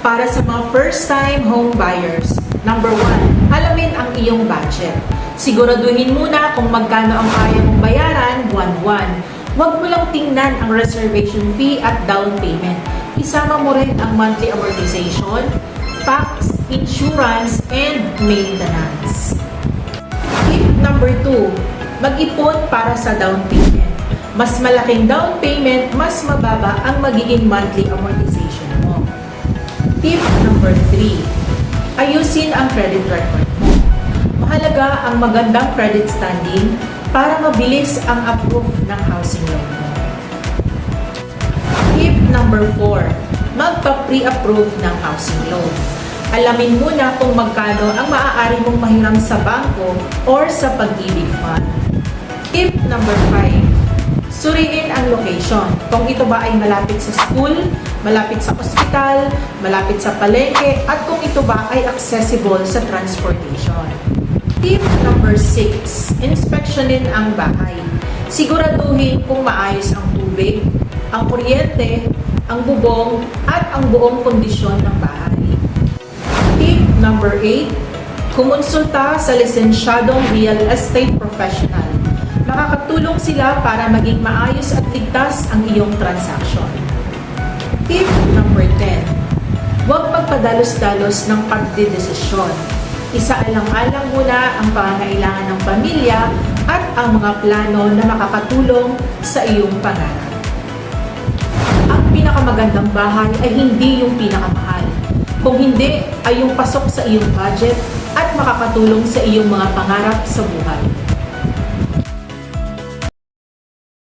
Para sa mga first-time home buyers, number 1, alamin ang iyong budget. Siguraduhin muna kung magkano ang kaya mong bayaran buwan-buwan. Huwag mo lang tingnan ang reservation fee at down payment. Isama mo rin ang monthly amortization, tax, insurance, and maintenance. Tip number 2, mag-ipon para sa down payment. Mas malaking down payment, mas mababa ang magiging monthly amortization mo. Tip number 3, ayusin ang credit record mo. Mahalaga ang magandang credit standing para mabilis ang approve ng housing loan mo. Tip number 4, magpa-pre-approve ng housing loan. Alamin muna kung magkano ang maaari mong mahiram sa bangko or sa Pag-ibig Fund. Tip number 5, suriin ang location. Kung ito ba ay malapit sa school, malapit sa ospital, malapit sa palengke, at kung ito ba ay accessible sa transportation. Tip number 6, inspeksyonin ang bahay. Siguraduhin kung maayos ang tubig, ang kuryente, ang bubong, at ang buong kondisyon ng bahay. Tip number 8, kumonsulta sa lisensyadong real estate professional. Makakatulong sila para maging maayos at ligtas ang iyong transaksyon. Tip number 10, huwag magpadalos-dalos ng pagdedesisyon. Isaalang-alang muna ang pangangailangan ng pamilya at ang mga plano na makakatulong sa iyong pangarap. Ang pinakamagandang bahay ay hindi yung pinakamahal. Kung hindi, ay yung pasok sa iyong budget at makakatulong sa iyong mga pangarap sa buhay.